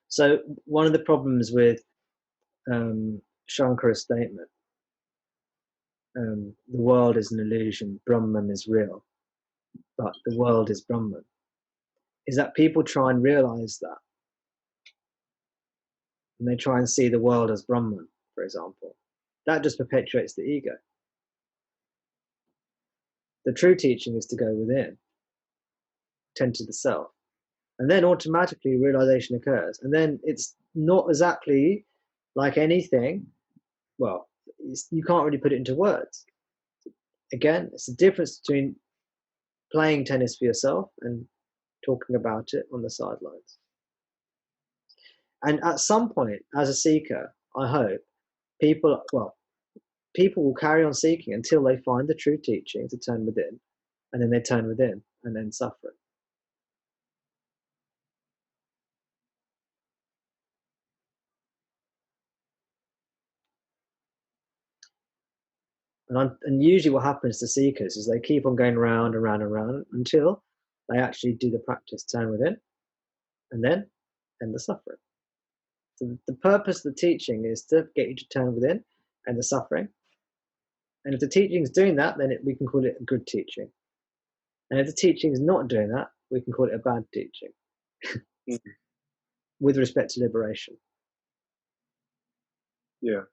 So one of the problems with Shankara's statement, the world is an illusion, Brahman is real, but the world is Brahman, is that people try and realize that. And they try and see the world as Brahman, for example. That just perpetuates the ego. The true teaching is to go within, tend to the self. And then automatically realization occurs. And then it's not exactly like anything. Well, you can't really put it into words. Again, it's the difference between playing tennis for yourself and talking about it on the sidelines. And at some point, as a seeker, I hope people will carry on seeking until they find the true teaching to turn within, and then they turn within and then suffering. And usually what happens to seekers is they keep on going round and round and round until they actually do the practice, turn within, and then end the suffering. So the purpose of the teaching is to get you to turn within, end the suffering. And if the teaching is doing that, then we can call it a good teaching. And if the teaching is not doing that, we can call it a bad teaching. With respect to liberation. Yeah.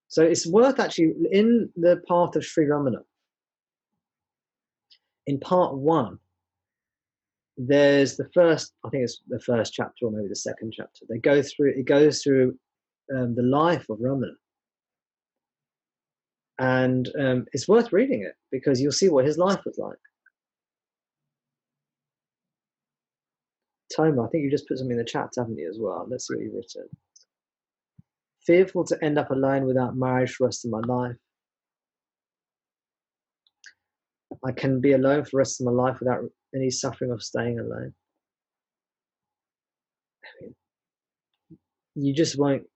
So it's worth actually, in the path of Sri Ramana, in part 1, there's the first, I think it's the first chapter or maybe the second chapter. It goes through the life of Ramana. And it's worth reading it because you'll see what his life was like. Toma, I think you just put something in the chat, haven't you, as well? Let's see what you've written. Fearful to end up alone without marriage for the rest of my life. I can be alone for the rest of my life without any suffering of staying alone. I mean, you just won't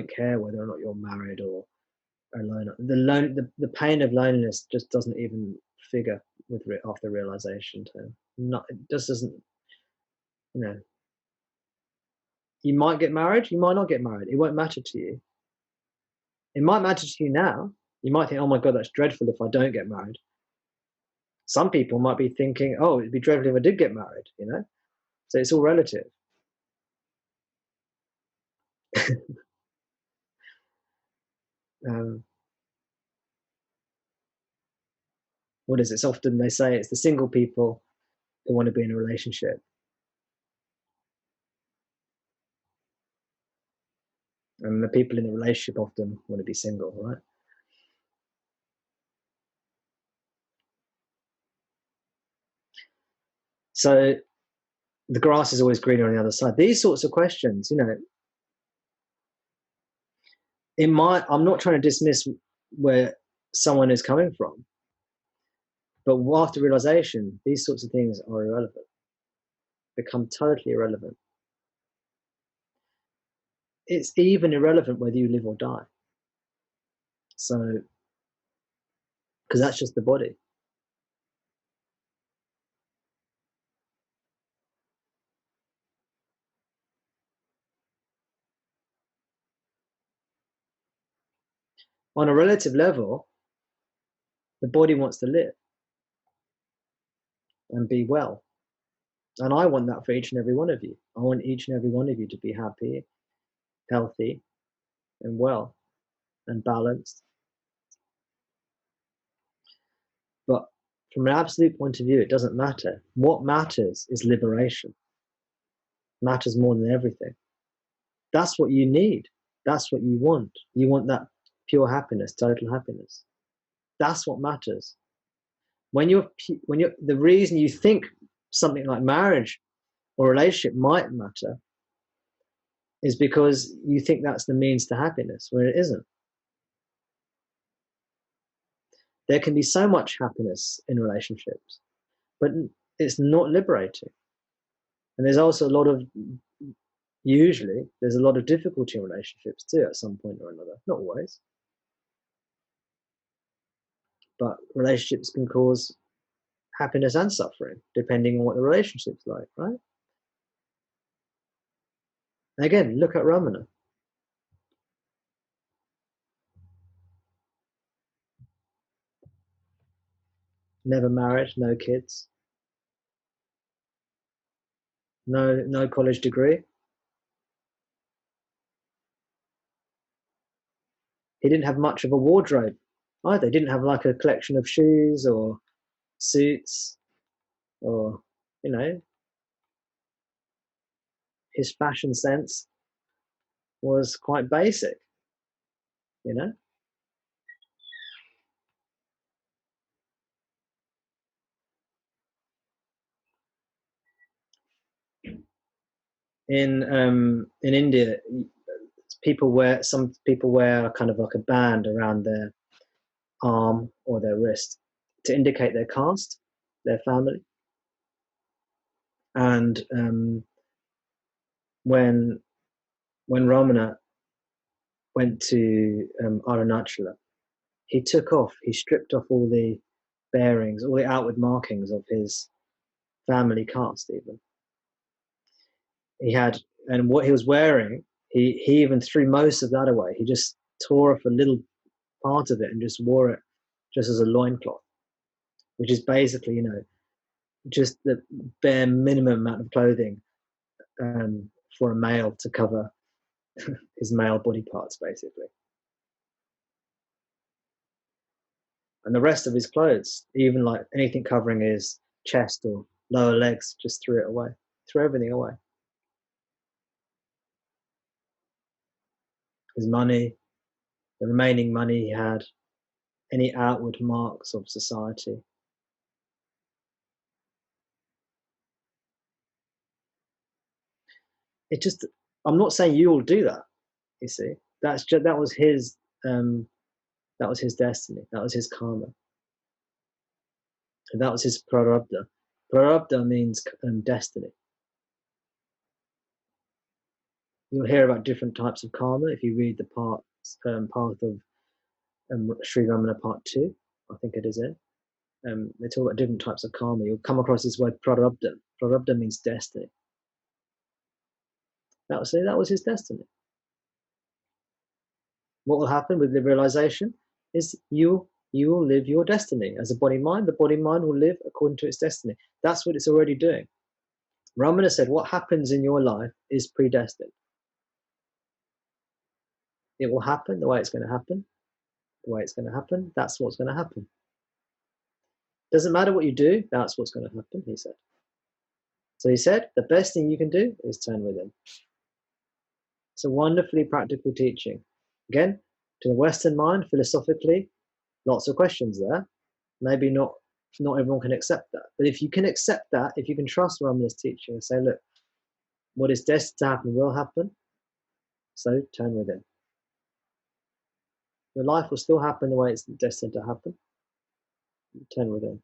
care whether or not you're married or alone. The pain of loneliness just doesn't even figure after realization term. It just doesn't. You might get married, you might not get married. It won't matter to you. It might matter to you now. You might think, oh my God, that's dreadful if I don't get married. Some people might be thinking, oh, it'd be dreadful if I did get married, So it's all relative. What is it? It's often they say it's the single people who want to be in a relationship. And the people in the relationship often want to be single, right? So the grass is always greener on the other side. These sorts of questions, I'm not trying to dismiss where someone is coming from, but after realization, these sorts of things are irrelevant, become totally irrelevant. It's even irrelevant whether you live or die. So, because that's just the body. On a relative level, the body wants to live and be well. And I want that for each and every one of you. I want each and every one of you to be happy, healthy, and well, and balanced. But from an absolute point of view, it doesn't matter. What matters is liberation. It matters more than everything. That's what you need. That's what you want. You want that pure happiness, total happiness. That's what matters. The reason you think something like marriage or relationship might matter is because you think that's the means to happiness, where it isn't. There can be so much happiness in relationships, but it's not liberating. And there's also usually there's a lot of difficulty in relationships too at some point or another, not always. But relationships can cause happiness and suffering, depending on what the relationship's like, right? Again, look at Ramana. Never married, no kids, no college degree. He didn't have much of a wardrobe either. He didn't have like a collection of shoes or suits, or, you know, his fashion sense was quite basic, you know. In India, some people wear kind of like a band around their arm or their wrist to indicate their caste, their family. And when Ramana went to Arunachala, he stripped off all the bearings, all the outward markings of his family caste. Even he had, and what he was wearing, he even threw most of that away. He just tore off a little part of it and just wore it just as a loincloth, which is basically, you know, just the bare minimum amount of clothing for a male to cover his male body parts, basically. And the rest of his clothes, even like anything covering his chest or lower legs, just threw it away, threw everything away. His money, the remaining money he had, any outward marks of society. It just, I'm not saying you will do that. You see, that was his destiny. That was his karma. And that was his prarabdha. Prarabdha means destiny. You'll hear about different types of karma if you read the path of Sri Ramana Part 2, I think it is in. They talk about different types of karma. You'll come across this word prarabdha. Prarabdha means destiny. That was his destiny. What will happen with the realization is you will live your destiny. As a body-mind, the body-mind will live according to its destiny. That's what it's already doing. Ramana said, what happens in your life is predestined. It will happen the way it's going to happen. The way it's going to happen, that's what's going to happen. Doesn't matter what you do, that's what's going to happen, he said. So he said, the best thing you can do is turn within. It's a wonderfully practical teaching. Again, to the Western mind, philosophically, lots of questions there. Maybe not everyone can accept that. But if you can accept that, if you can trust Ramana's teaching and say, look, what is destined to happen will happen, so turn within. Your life will still happen the way it's destined to happen. Turn within.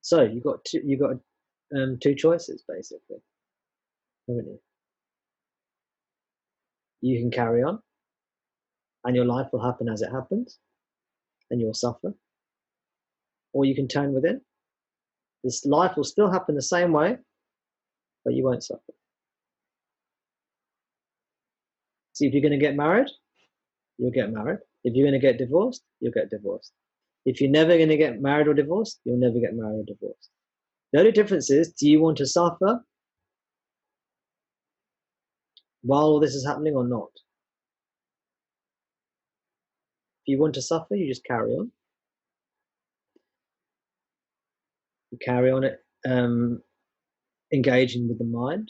So you got two choices basically, haven't you? You can carry on, and your life will happen as it happens, and you'll suffer, or you can turn within. This life will still happen the same way, but you won't suffer. See, if you're going to get married, you'll get married. If you're going to get divorced, you'll get divorced. If you're never going to get married or divorced, you'll never get married or divorced. The only difference is, do you want to suffer while all this is happening or not? If you want to suffer, you just carry on. You carry on it, engaging with the mind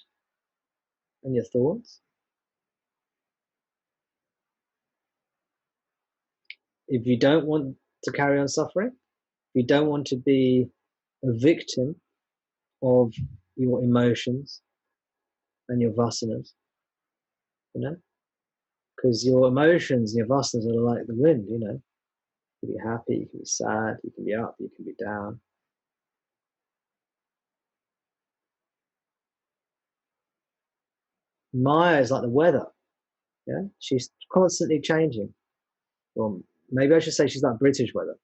and your thoughts. If you don't want to carry on suffering, if you don't want to be a victim of your emotions and your vasanas, you know, because your emotions and your vasanas are like the wind, you know. You can be happy, you can be sad, you can be up, you can be down. Maya is like the weather. Yeah, she's constantly changing. Well, maybe I should say she's like British weather.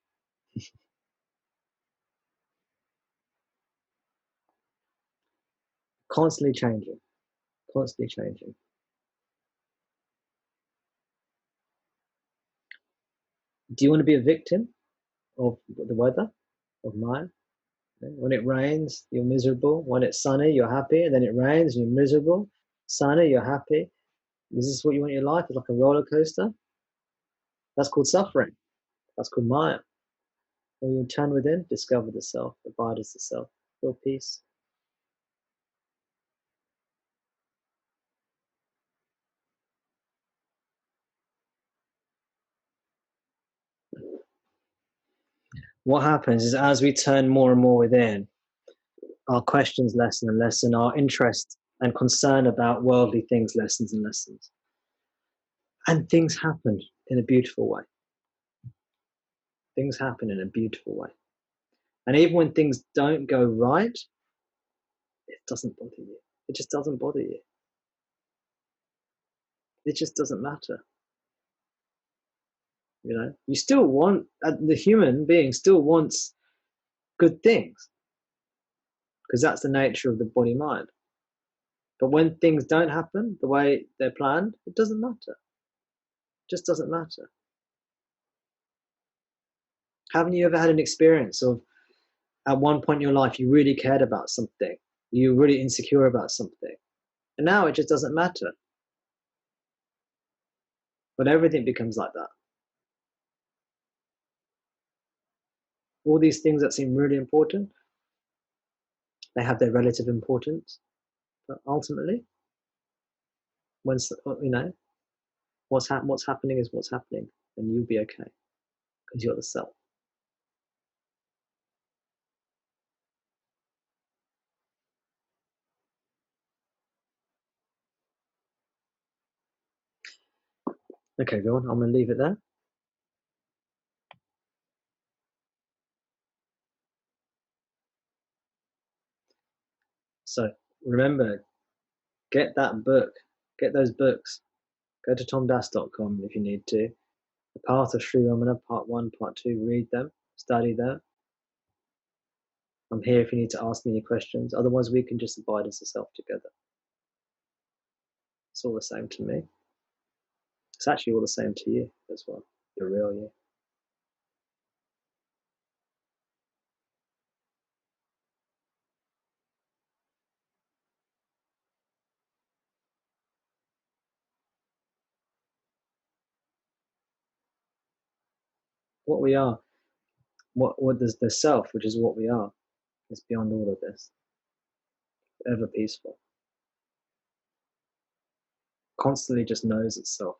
Constantly changing, constantly changing. Do you want to be a victim of the weather, of Maya? When it rains, you're miserable. When it's sunny, you're happy. And then it rains, you're miserable. Sunny, you're happy. Is this what you want in your life? It's like a roller coaster. That's called suffering. That's called Maya. When you turn within, discover the self, abide as the self, feel peace. What happens is as we turn more and more within, our questions lessen and lessen, our interest and concern about worldly things lessens and lessens. And things happen in a beautiful way. Things happen in a beautiful way. And even when things don't go right, it doesn't bother you. It just doesn't bother you. It just doesn't matter. You know, you still want, the human being still wants good things because that's the nature of the body mind. But when things don't happen the way they're planned, it doesn't matter. It just doesn't matter. Haven't you ever had an experience of at one point in your life you really cared about something, you were really insecure about something, and now it just doesn't matter? But everything becomes like that. All these things that seem really important, they have their relative importance, but ultimately, when you know what's happening is what's happening, and you'll be okay because you're the self. Okay, everyone, I'm going to leave it there. So remember, get that book, get those books. Go to tomdas.com if you need to. The Path of Sri Ramana, Part 1, Part 2, read them, study them. I'm here if you need to ask me any questions. Otherwise, we can just abide as a self together. It's all the same to me. It's actually all the same to you as well. You're real you. What we are, what does the self, which is what we are, is beyond all of this. Ever peaceful. Constantly just knows itself.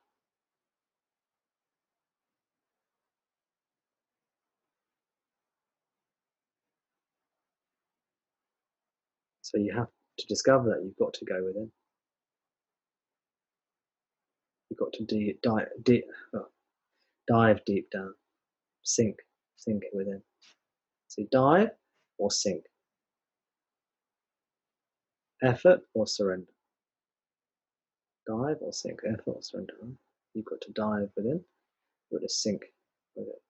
So you have to discover that. You've got to go within. You've got to dive deep down. Sink within. So dive or sink. Effort or surrender. Dive or sink. Effort or surrender. You've got to dive within. You've got to sink with it.